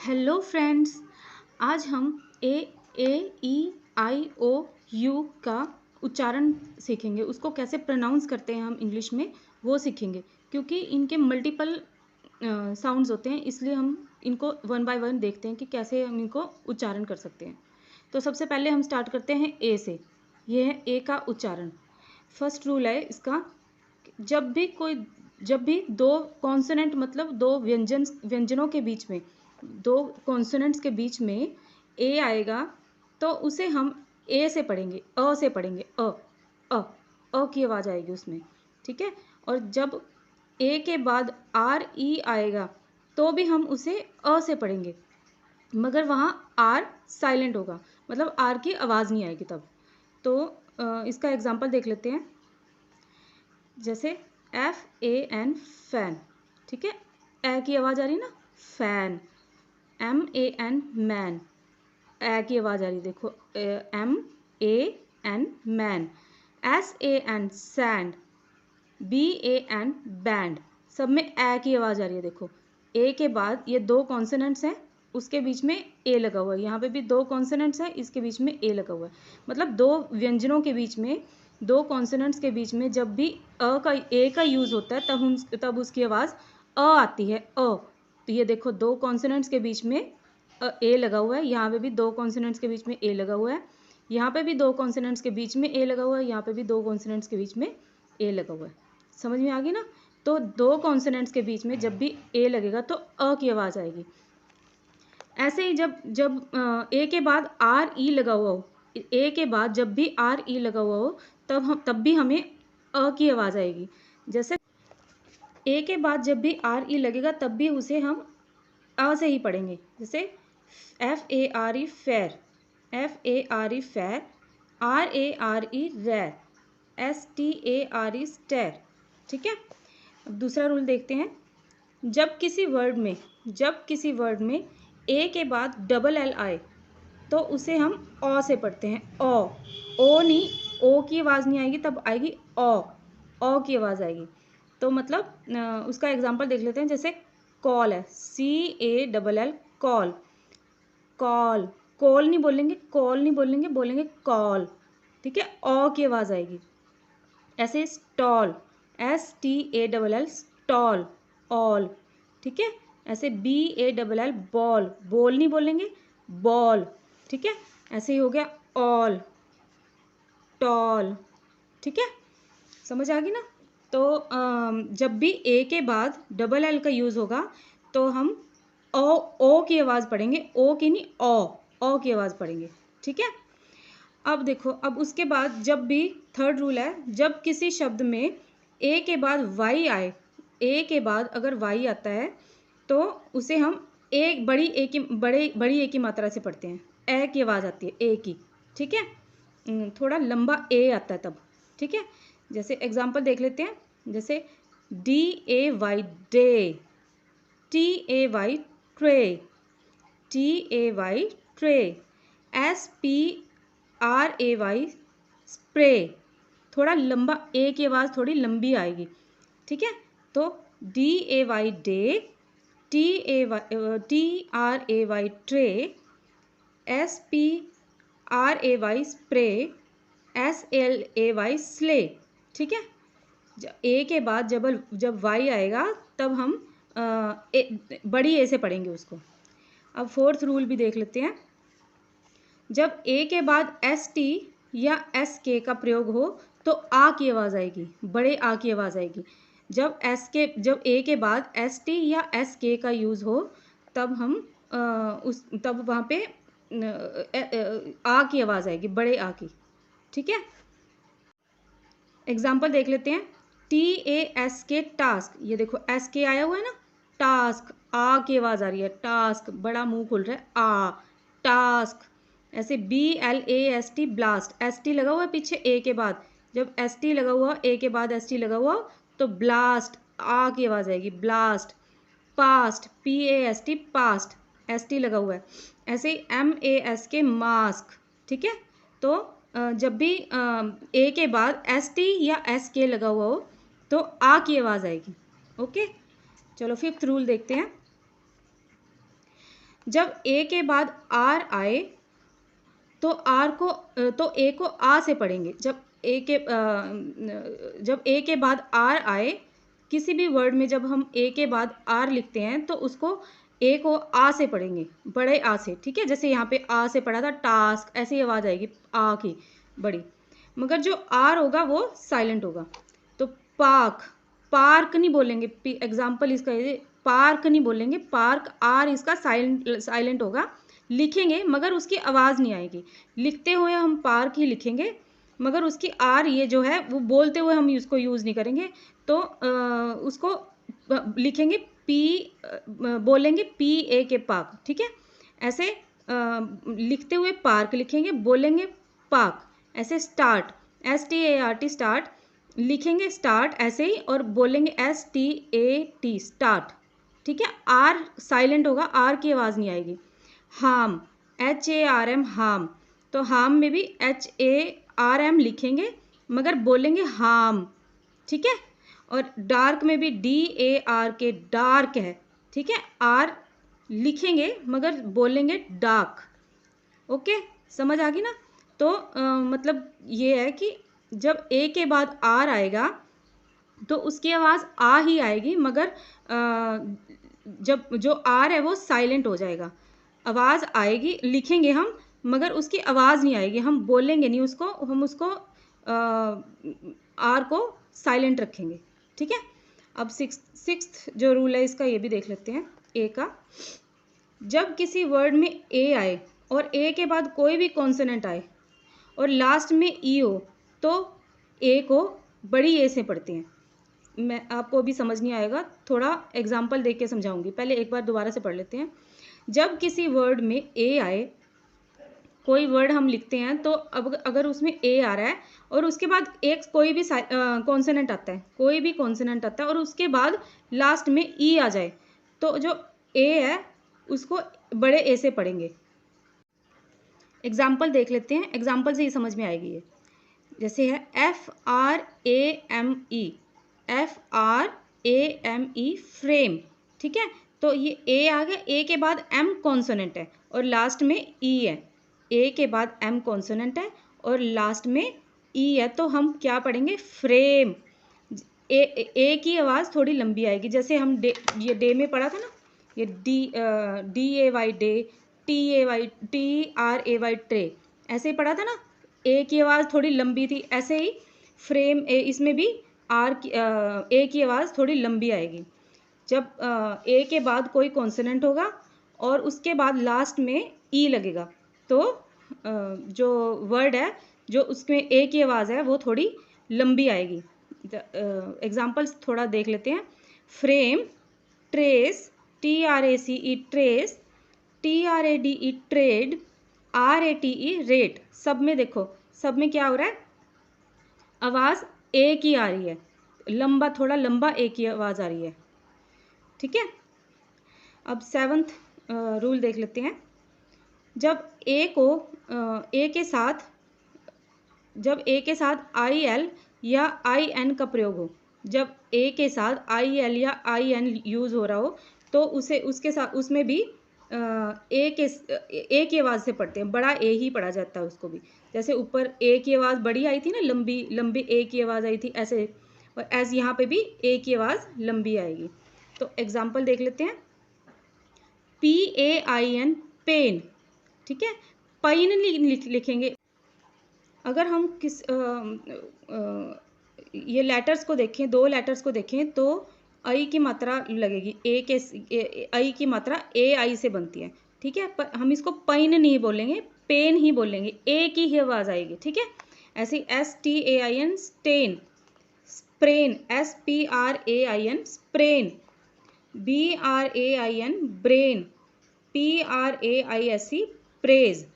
Hello friends. आज हम ए ई आई ओ you का उच्चारण सीखेंगे। उसको कैसे प्रोनाउंस करते हैं हम इंग्लिश में वो सीखेंगे, क्योंकि इनके मल्टीपल साउंड्स होते हैं, इसलिए हम इनको वन बाय वन देखते हैं कि कैसे हम इनको उच्चारण कर सकते हैं। तो सबसे पहले हम स्टार्ट करते हैं ए से। ये है ए का उच्चारण। फर्स्ट रूल है इसका, जब भी दो कॉन्सोनेंट मतलब दो व्यंजनों के बीच में, दो कॉन्सोनेंट्स के बीच में ए आएगा तो उसे हम ए से पढ़ेंगे, अ से पढ़ेंगे। अ अ की आवाज़ आएगी उसमें, ठीक है। और जब ए के बाद आर ई आएगा तो भी हम उसे अ से पढ़ेंगे, मगर वहाँ आर साइलेंट होगा, मतलब आर की आवाज़ नहीं आएगी तब। तो इसका एग्जांपल देख लेते हैं। जैसे FAN फैन, ठीक है। ए की आवाज़ आ रही है ना, फैन। MAN मैन, ए की आवाज़ आ रही है, देखो MAN man. SAN sand, BAN band, सब में ए की आवाज़ आ रही है। देखो ए के बाद ये दो कॉन्सोनेंट्स हैं, उसके बीच में ए लगा हुआ है। यहाँ पे भी दो कॉन्सोनेंट्स हैं, इसके बीच में ए लगा हुआ है। मतलब दो व्यंजनों के बीच में, दो कॉन्सोनेंट्स के बीच में जब भी ए का यूज़ होता है तब उसकी आवाज़ अ आती है, अ। तो ये देखो दो कॉन्सोनेंट्स के बीच में ए लगा हुआ है, यहाँ पे भी दो कॉन्सोनेंट्स के बीच में ए लगा हुआ है, यहाँ पे भी दो कॉन्सोनेंट्स के बीच में ए लगा हुआ है, यहाँ पे भी दो कॉन्सोनेंट्स के बीच में ए लगा हुआ है। समझ में आ गई ना। तो दो कॉन्सोनेंट्स के बीच में जब भी ए लगेगा तो अ की आवाज़ आएगी। ऐसे ही जब जब ए के बाद आर ई लगा हुआ हो, ए के बाद जब भी आर ई लगा हुआ हो तब भी हमें अ की आवाज़ आएगी। जैसे ए के बाद जब भी आर ई लगेगा तब भी उसे हम अ से ही पढ़ेंगे। जैसे FARE fair, FARE fair, RARE rare, STARE स्टेर, ठीक है। अब दूसरा रूल देखते हैं। जब किसी वर्ड में ए के बाद डबल एल आए तो उसे हम ओ से पढ़ते हैं। ओ नहीं, ओ की आवाज़ नहीं आएगी, तब आएगी ओ की आवाज़ आएगी। तो मतलब उसका एग्जांपल देख लेते हैं। जैसे कॉल है, CALL कॉल, कॉल, कॉल नहीं बोलेंगे, कॉल नहीं बोलेंगे, बोलेंगे कॉल, ठीक है। ओ की आवाज़ आएगी। ऐसे स्टॉल, STALL स्टॉल, ऑल, ठीक है। ऐसे BALL बॉल, बॉल नहीं बोलेंगे, बॉल, ठीक है। ऐसे ही हो गया ऑल, टॉल, ठीक है। समझ आ गई ना। तो जब भी ए के बाद डबल एल का यूज़ होगा तो हम ओ की आवाज़ पढ़ेंगे, ओ की नहीं, ओ की आवाज़ पढ़ेंगे, ठीक है। अब देखो, अब उसके बाद जब भी थर्ड रूल है, जब किसी शब्द में ए के बाद वाई आए, ए के बाद अगर वाई आता है तो उसे हम एक बड़ी ए की मात्रा से पढ़ते हैं। ए की आवाज़ आती है, ए की, ठीक है। थोड़ा लंबा ए आता है तब, ठीक है। जैसे एग्जांपल देख लेते हैं। जैसे DAY day, TAY tray, TAY tray, SPRAY spray. थोड़ा लंबा ए की आवाज़ थोड़ी लंबी आएगी, ठीक है। तो DAY day, TRAY tray, SPRAY spray, SLAY slay, ठीक है। ए के बाद जब वाई आएगा तब हम बड़ी ए से पढ़ेंगे उसको। अब फोर्थ रूल भी देख लेते हैं। जब ए के बाद ST या SK का प्रयोग हो तो आ की आवाज़ आएगी, बड़े आ की आवाज़ आएगी। जब ए के बाद ST या SK का यूज़ हो तब हम तब वहाँ पे आ की आवाज़ आएगी, बड़े आ की, ठीक है। एग्जाम्पल देख लेते हैं। TASK टास्क, ये देखो SK आया हुआ है ना, टास्क, आ की आवाज़ आ रही है, टास्क, बड़ा मुंह खुल रहा है, आ, टास्क। ऐसे BLAST ब्लास्ट, ST लगा हुआ है पीछे ए के बाद, जब ST लगा हुआ ए के बाद ST लगा हुआ तो ब्लास्ट, आ की आवाज़ आएगी, blast. Past, PAST past, ST लगा हुआ है। ऐसे MASK मास्क, ठीक है। तो जब भी ए के बाद ST या SK लगा हुआ हो तो आ की आवाज़ आएगी, ओके। चलो फिफ्थ रूल देखते हैं। जब ए के बाद आर आए तो ए को आ से पढ़ेंगे। जब ए के बाद आर आए, किसी भी वर्ड में जब हम ए के बाद आर लिखते हैं तो उसको ए को आ से पढ़ेंगे, बड़े आ से, ठीक है। जैसे यहाँ पे आ से पढ़ा था टास्क, ऐसी आवाज़ आएगी आ की बड़ी, मगर जो आर होगा वो साइलेंट होगा। तो पार्क नहीं बोलेंगे, एग्जाम्पल इसका ये, पार्क नहीं बोलेंगे, पार्क, आर इसका साइलेंट होगा। लिखेंगे मगर उसकी आवाज़ नहीं आएगी, लिखते हुए हम पार्क ही लिखेंगे मगर उसकी आर ये जो है वो बोलते हुए हम उसको यूज़ नहीं करेंगे। तो उसको लिखेंगे बोलेंगे पी ए के पार्क, ठीक है। ऐसे लिखते हुए पार्क लिखेंगे, बोलेंगे पार्क। ऐसे स्टार्ट, START स्टार्ट, लिखेंगे स्टार्ट ऐसे ही और बोलेंगे STAT स्टार्ट, ठीक है। आर साइलेंट होगा, आर की आवाज़ नहीं आएगी। हार्म, HARM हार्म, तो हार्म में भी HARM लिखेंगे मगर बोलेंगे हार्म, ठीक है। और डार्क में भी DARK डार्क है, ठीक है। आर लिखेंगे मगर बोलेंगे डार्क। ओके, समझ आ गई ना। तो मतलब ये है कि जब ए के बाद आर आएगा तो उसकी आवाज़ आ ही आएगी, मगर जब जो आर है वो साइलेंट हो जाएगा। आवाज़ आएगी, लिखेंगे हम मगर उसकी आवाज़ नहीं आएगी, हम बोलेंगे नहीं उसको, हम उसको आर को साइलेंट रखेंगे, ठीक है। अब सिक्स्थ जो रूल है इसका ये भी देख लेते हैं, ए का। जब किसी वर्ड में ए आए और ए के बाद कोई भी कॉन्सोनेंट आए और लास्ट में ई हो तो ए को बड़ी ए से पढ़ते हैं। मैं आपको अभी समझ नहीं आएगा, थोड़ा एग्जाम्पल देख के समझाऊंगी, पहले एक बार दोबारा से पढ़ लेते हैं। जब किसी वर्ड में ए आए, कोई वर्ड हम लिखते हैं तो अब अगर उसमें ए आ रहा है और उसके बाद एक कोई भी कॉन्सोनेंट आता है, कोई भी कॉन्सोनेंट आता है और उसके बाद लास्ट में ई आ जाए तो जो ए है उसको बड़े ए से पढ़ेंगे। एग्जाम्पल देख लेते हैं, एग्जाम्पल से ही समझ में आएगी ये। जैसे है FRAME, FRAME फ्रेम, ठीक है। तो ये ए आ गया, ए के बाद एम कॉन्सोनेंट है और लास्ट में ई है। ए के बाद एम कॉन्सोनेंट है और लास्ट में ई है, तो हम क्या पढ़ेंगे, फ्रेम। ए की आवाज़ थोड़ी लंबी आएगी, जैसे हम ये डे में पढ़ा था ना, ये DAY डे, TRAY ट्रे, ऐसे ही पढ़ा था ना। ए की आवाज़ थोड़ी लंबी थी, ऐसे ही फ्रेम इसमें भी ए की आवाज़ थोड़ी लंबी आएगी। जब ए के बाद कोई कॉन्सोनेंट होगा और उसके बाद लास्ट में ई लगेगा तो जो वर्ड है जो उसमें ए की आवाज़ है वो थोड़ी लंबी आएगी। एग्जाम्पल्स थोड़ा देख लेते हैं। Frame, trace, TRACE trace, TRADE trade, RATE rate. सब में देखो, सब में क्या हो रहा है, आवाज़ ए की आ रही है, लंबा, थोड़ा लंबा ए की आवाज़ आ रही है, ठीक है। अब 7th रूल देख लेते हैं। जब ए के साथ IL या IN का प्रयोग हो, जब ए के साथ IL या IN यूज़ हो रहा हो तो उसके साथ उसमें भी ए की आवाज़ से पढ़ते हैं, बड़ा ए ही पढ़ा जाता है उसको भी। जैसे ऊपर ए की आवाज़ बड़ी आई थी ना, लंबी लंबी ए की आवाज़ आई थी, ऐसे और ऐसे यहाँ पे भी ए की आवाज़ लंबी आएगी। तो एग्जाम्पल देख लेते हैं। PAIN पेन, ठीक है। पाइन लिखेंगे। अगर हम ये लेटर्स को देखें, दो लेटर्स को देखें तो आई की मात्रा लगेगी, आई की मात्रा AI से बनती है, ठीक है। पर हम इसको पाइन नहीं बोलेंगे, पेन ही बोलेंगे, ए की ही आवाज़ आएगी, ठीक है। ऐसे STAIN stain, sprain, SPRAIN sprain, BRAIN brain, PRAISE praise.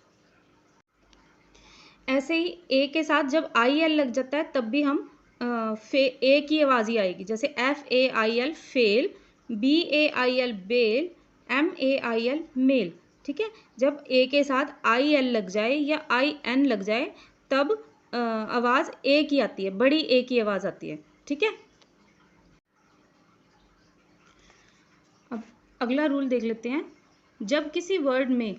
ऐसे ही ए के साथ जब IL लग जाता है तब भी हम ए की आवाज़ ही आएगी। जैसे FAIL fail, BAIL bail, MAIL mail, ठीक है। जब ए के साथ IL लग जाए या IN लग जाए तब आवाज़ ए की आती है, बड़ी ए की आवाज़ आती है, ठीक है। अब अगला रूल देख लेते हैं। जब किसी वर्ड में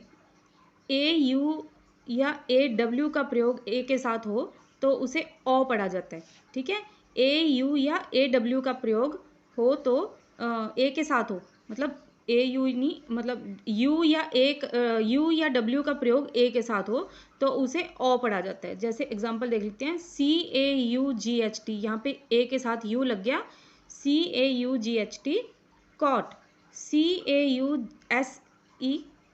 ए यू या ए डब्ल्यू का प्रयोग ए के साथ हो तो उसे ओ पढ़ा जाता है। ठीक है, ए यू या ए डब्ल्यू का प्रयोग हो तो ए के साथ हो, मतलब ए यू नहीं, मतलब यू या डब्ल्यू का प्रयोग ए के साथ हो तो उसे ओ पढ़ा जाता है। जैसे एग्जांपल देख लेते हैं, CAUGHT, यहाँ पे ए के साथ यू लग गया, CAUGHT कॉट, CAUSE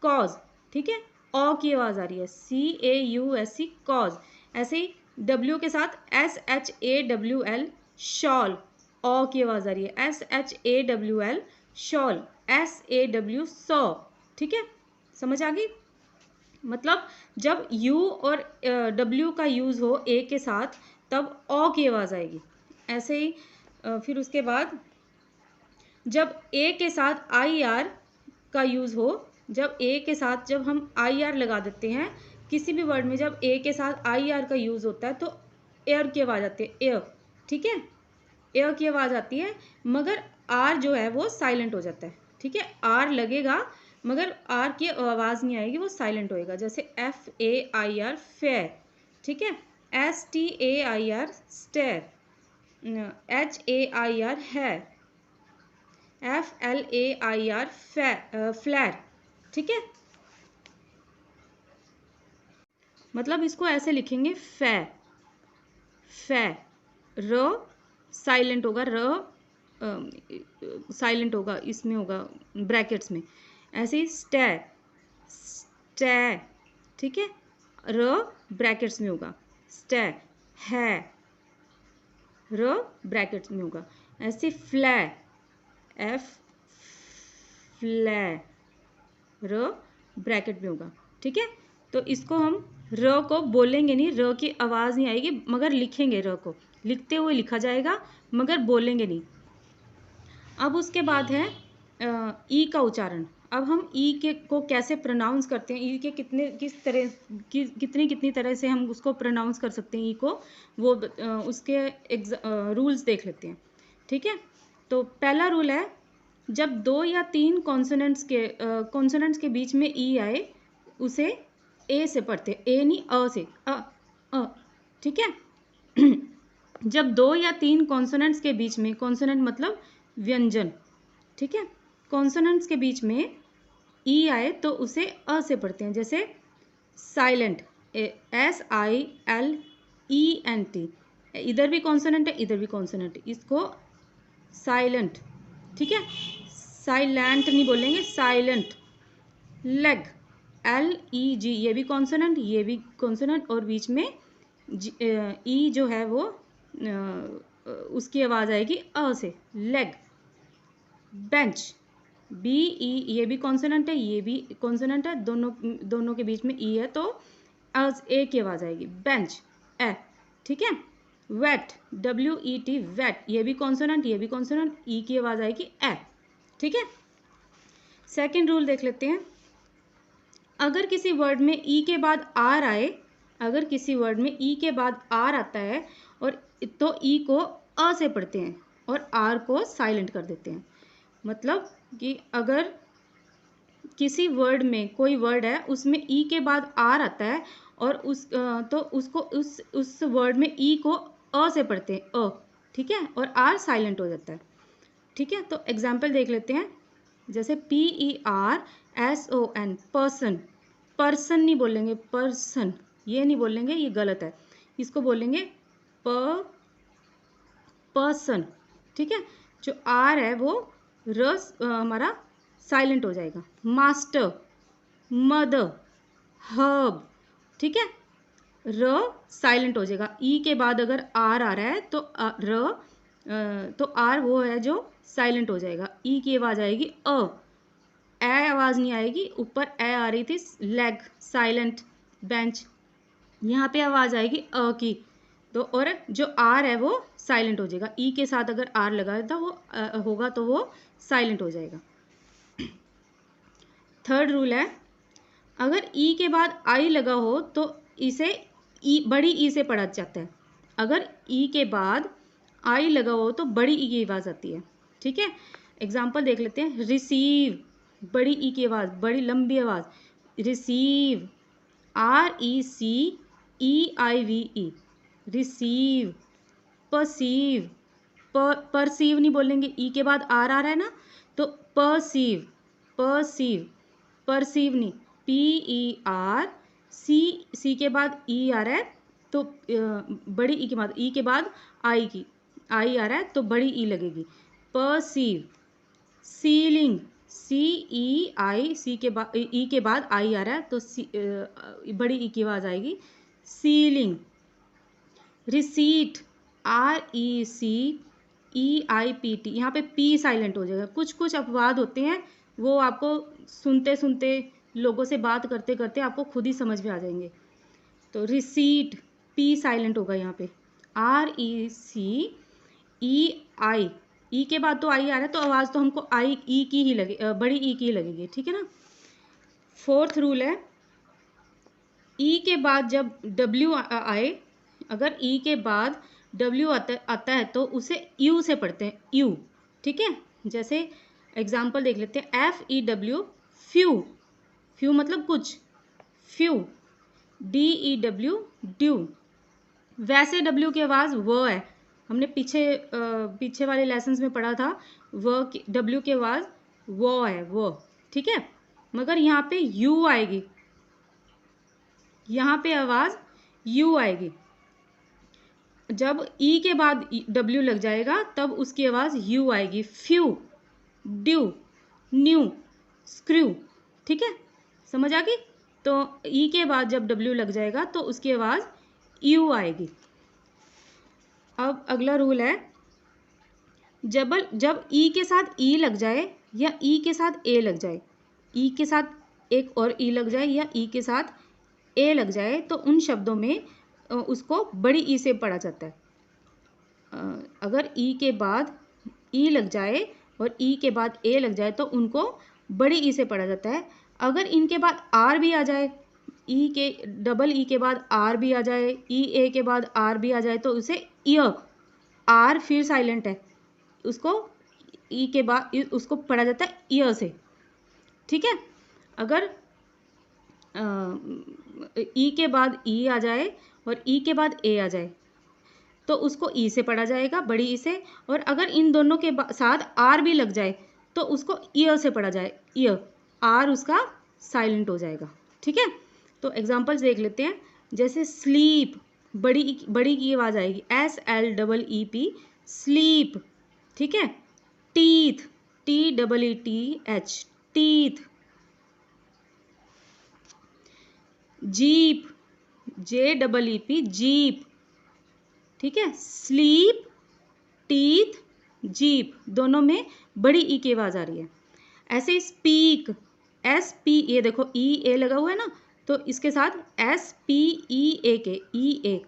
कॉज। ठीक है, ओ की आवाज़ आ रही है, CAUSE कॉज। ऐसे ही डब्ल्यू के साथ SHAWL शॉल, ओ की आवाज़ आ रही है, SHAWL शॉल, SAW सौ। ठीक है, समझ आ गई? मतलब जब यू और डब्ल्यू का यूज़ हो ए के साथ तब ओ की आवाज़ आएगी। ऐसे ही फिर उसके बाद जब ए के साथ IR का यूज़ हो, जब ए के साथ जब हम IR लगा देते हैं किसी भी वर्ड में, जब ए के साथ IR का यूज़ होता है तो एयर की आवाज़ आती है, एयर। ठीक है, एयर की आवाज़ आती है, मगर आर जो है वो साइलेंट हो जाता है। ठीक है, आर लगेगा मगर आर की आवाज़ नहीं आएगी, वो साइलेंट होएगा। जैसे FAIR फेयर। ठीक है, STAIR स्टेयर, HAIR है, FLAIR फ्लैर। ठीक है, मतलब इसको ऐसे लिखेंगे, फै, फै, र साइलेंट होगा, र साइलेंट होगा, इसमें होगा ब्रैकेट्स में। ऐसे ही स्टे, स्टे। ठीक है, र ब्रैकेट्स में होगा, स्टे है, र ब्रैकेट्स में होगा। ऐसे फ्लै, F फ्लै, र ब्रैकेट में होगा। ठीक है, तो इसको हम र को बोलेंगे नहीं, र की आवाज़ नहीं आएगी, मगर लिखेंगे, र को लिखते हुए लिखा जाएगा मगर बोलेंगे नहीं। अब उसके बाद है ई का उच्चारण। अब हम ई के को कैसे प्रोनाउंस करते हैं, ई के कितनी तरह से हम उसको प्रोनाउंस कर सकते हैं ई को, वो उसके रूल्स देख लेते हैं। ठीक है, तो पहला रूल है, जब 2 या 3 कॉन्सोनेंट्स के बीच में ई आए उसे ए से पढ़ते, ए नहीं अ से, अ। ठीक है, जब 2 या 3 कॉन्सोनेंट्स के बीच में, कॉन्सोनेंट मतलब व्यंजन, ठीक है, कॉन्सोनेंट्स के बीच में ई आए तो उसे अ से पढ़ते हैं। जैसे साइलेंट, SILENT, इधर भी कॉन्सोनेंट है, इधर भी कॉन्सोनेंट, इसको साइलेंट। ठीक है, साइलेंट नहीं बोलेंगे, साइलेंट। लेग, LEG, ये भी कॉन्सोनेंट, ये भी कॉन्सोनेंट, और बीच में ई जो है वो उसकी आवाज़ आएगी अ से, लेग। बेंच, BE, ये भी कॉन्सोनेंट है, ये भी कॉन्सोनेंट है, दोनों के बीच में ई है तो ए की आवाज़ आएगी, बेंच, ए। ठीक है, वेट, WET, वेट, ये भी कॉन्सोनेंट, ये भी कॉन्सोनेंट, ई की आवाज़ आएगी ए। ठीक है, सेकेंड रूल देख लेते हैं। अगर किसी वर्ड में ई के बाद आर आए, अगर किसी वर्ड में ई के बाद आर आता है और तो ई को अ से पढ़ते हैं और आर को साइलेंट कर देते हैं। मतलब कि अगर किसी वर्ड में, कोई वर्ड है उसमें ई के बाद आर आता है और तो उसको उस वर्ड में ई को अ से पढ़ते हैं, अ। ठीक है, और आर साइलेंट हो जाता है। ठीक है, तो एग्जाम्पल देख लेते हैं। जैसे PERSON, पर्सन, पर्सन नहीं बोलेंगे, पर्सन, ये नहीं बोलेंगे, ये गलत है, इसको बोलेंगे पर्सन। ठीक है, जो आर है वो रस हमारा साइलेंट हो जाएगा। Master, mother, herb. ठीक है, र साइलेंट हो जाएगा, ई के बाद अगर आर आ रहा है तो तो आर वो है जो साइलेंट हो जाएगा, ई की आवाज़ आएगी अ, ए आवाज़ नहीं आएगी, ऊपर ए आ रही थी, लेग साइलेंट, बेंच, यहाँ पे आवाज़ आएगी अ की, तो और जो आर है वो साइलेंट हो जाएगा, ई के साथ अगर आर लगा था वो होगा तो वो साइलेंट हो जाएगा। थर्ड रूल है, अगर ई के बाद आई लगा हो तो इसे ई, बड़ी ई से पढ़ा जाता है। अगर ई के बाद आई लगा हो तो बड़ी ई की आवाज़ आती है। ठीक है, एग्जाम्पल देख लेते हैं। रिसीव, बड़ी ई की आवाज़, बड़ी लंबी आवाज़, receive, RECEIVE, receive. Perceive, perceive नहीं बोलेंगे, ई के बाद आर आ रहा है ना, तो परसीव, परसीव, परसीव नहीं, PER, सी के बाद ई आ रहा है, तो बड़ी ई के बाद, ई के बाद आई की, आई आ रहा है तो बड़ी ई लगेगी, परसीव। सीलिंग, CEI, सी के बाद ई के बाद आई आ रहा है तो बड़ी ई की आवाज़ आएगी, सीलिंग। रिसीट, RECEIPT, यहाँ पे पी साइलेंट हो जाएगा। कुछ कुछ अपवाद होते हैं, वो आपको सुनते सुनते, लोगों से बात करते करते आपको खुद ही समझ में आ जाएंगे। तो रिसीट, पी साइलेंट होगा यहाँ पे, RECEI, ई के बाद तो आई आ रहा है तो आवाज़ तो हमको आई ई की ही लगे, बड़ी ई की ही लगेगी, ठीक है ना। फोर्थ रूल है, ई के बाद जब W आए, अगर ई के बाद W आता है तो उसे यू से पढ़ते हैं, यू, ठीक है। जैसे एग्जाम्पल देख लेते हैं, FEW, फ्यू, फ्यू मतलब कुछ, फ्यू। DEW, due. वैसे W की आवाज़ व है, हमने पीछे वाले लेसन्स में पढ़ा था, W की आवाज़ वो है, वो, ठीक है। मगर यहाँ पे यू आएगी, यहाँ पे आवाज़ यू आएगी। जब ई के बाद W लग जाएगा तब उसकी आवाज़ यू आएगी, फ्यू, ड्यू, न्यू, स्क्रू, ठीक है, समझ आ गई। तो ई के बाद जब W लग जाएगा तो उसकी आवाज़ यू आएगी। अब अगला रूल है, जब ई के साथ ई लग जाए या ई के साथ ए लग जाए, ई के साथ एक और ई लग जाए या ई के साथ ए लग जाए, तो उन शब्दों में उसको बड़ी ई से पढ़ा जाता है। अगर ई के बाद ई लग जाए और ई के बाद ए लग जाए तो उनको बड़ी ई से पढ़ा जाता है। अगर इनके बाद आर भी आ जाए, डबल ई के बाद आर भी आ जाए, ई ए के बाद आर भी आ जाए, तो उसे ईयर, आर फिर साइलेंट है, उसको ई के बाद उसको पढ़ा जाता है ईयर से, ठीक है। अगर ई के बाद ई आ जाए और ई के बाद ए आ जाए तो उसको ई से पढ़ा जाएगा, बड़ी ई से। और अगर इन दोनों के साथ आर भी लग जाए तो उसको ईयर से पढ़ा जाए, ईयर, आर उसका साइलेंट हो जाएगा, ठीक है। तो एग्जांपल्स देख लेते हैं, जैसे स्लीप, बड़ी की आवाज़ आएगी, SLEEP, स्लीप, ठीक है। Teeth, TEETH, teeth. Jeep, JEEP, jeep, ठीक है। स्लीप, टीथ, जीप, दोनों में बड़ी ई की आवाज़ आ रही है। ऐसे स्पीक, SP, ये देखो E A लगा हुआ है ना, तो इसके साथ SPEA के, E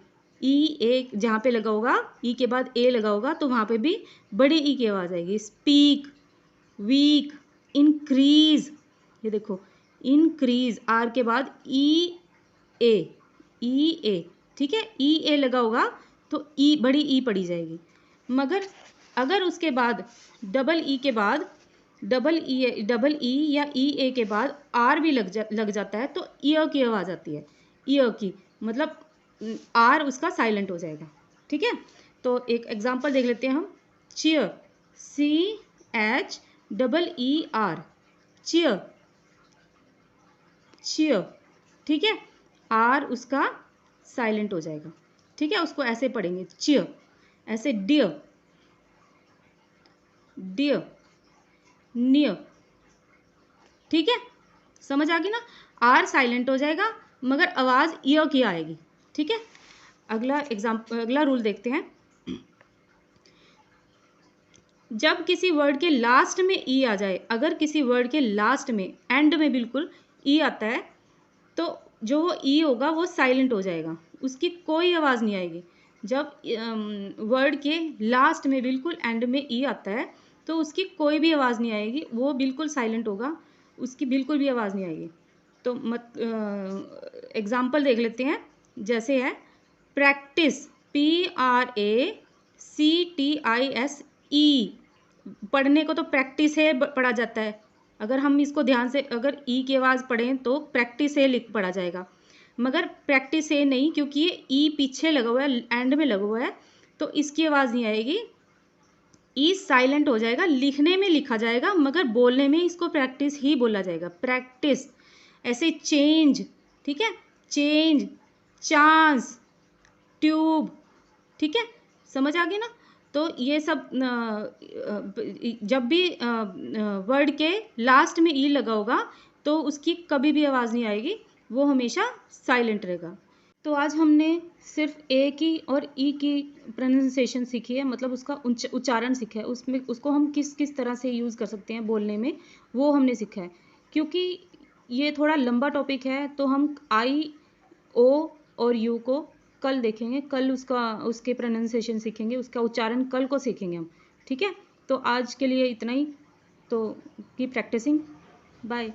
A जहाँ पे लगा होगा, ई के बाद ए लगा होगा तो वहाँ पे भी बड़ी ई की आवाज़ आएगी। स्पीक, वीक, इंक्रीज, ये देखो इंक्रीज, आर के बाद EA, ठीक है, EA लगा होगा तो बड़ी ई पढ़ी जाएगी। मगर अगर उसके बाद डबल ई या EA के बाद आर भी लग जाता है तो ईयर की आवाज़ आती है, ईयर की, मतलब आर उसका साइलेंट हो जाएगा, ठीक है। तो एक एग्जांपल देख लेते हैं हम, चीयर, CHEER, चीयर, चीयर, ठीक है, आर उसका साइलेंट हो जाएगा, ठीक है। उसको ऐसे पढ़ेंगे, चीयर। ऐसे डियर, डियर, नियर, ठीक है, समझ आ गई ना। आर साइलेंट हो जाएगा मगर आवाज़ ईयर की आएगी, ठीक है। अगला रूल देखते हैं, जब किसी वर्ड के लास्ट में ई आ जाए, अगर किसी वर्ड के लास्ट में, एंड में बिल्कुल ई आता है, तो जो वो ई होगा वो साइलेंट हो जाएगा, उसकी कोई आवाज़ नहीं आएगी। जब वर्ड के लास्ट में बिल्कुल एंड में ई आता है तो उसकी कोई भी आवाज़ नहीं आएगी, वो बिल्कुल साइलेंट होगा, उसकी बिल्कुल भी आवाज़ नहीं आएगी। तो एग्जाम्पल देख लेते हैं, जैसे है प्रैक्टिस, PRACTISE, पढ़ने को तो प्रैक्टिस है पढ़ा जाता है, अगर हम इसको ध्यान से अगर ई की आवाज़ पढ़ें तो प्रैक्टिस ए लिख पढ़ा जाएगा, मगर प्रैक्टिस ए नहीं, क्योंकि ये ई पीछे लगा हुआ है, एंड में लगा हुआ है, तो इसकी आवाज़ नहीं आएगी। ई साइलेंट हो जाएगा, लिखने में लिखा जाएगा मगर बोलने में इसको प्रैक्टिस ही बोला जाएगा, प्रैक्टिस। ऐसे चेंज, ठीक है, चेंज, चांस, ट्यूब, ठीक है, समझ आ गई ना। तो ये सब जब भी वर्ड के लास्ट में ई लगा होगा तो उसकी कभी भी आवाज़ नहीं आएगी, वो हमेशा साइलेंट रहेगा। तो आज हमने सिर्फ ए की और ई की प्रोनाउंसिएशन सीखी है, मतलब उसका उच्चारण सीखा है, उसमें उसको हम किस किस तरह से यूज़ कर सकते हैं बोलने में, वो हमने सीखा है। क्योंकि ये थोड़ा लंबा टॉपिक है तो हम आई, ओ और यू को कल देखेंगे, कल उसके प्रोनाउंसिएशन सीखेंगे, उसका उच्चारण कल को सीखेंगे हम, ठीक है। तो आज के लिए इतना ही, तो कीप प्रैक्टिसिंग, बाय।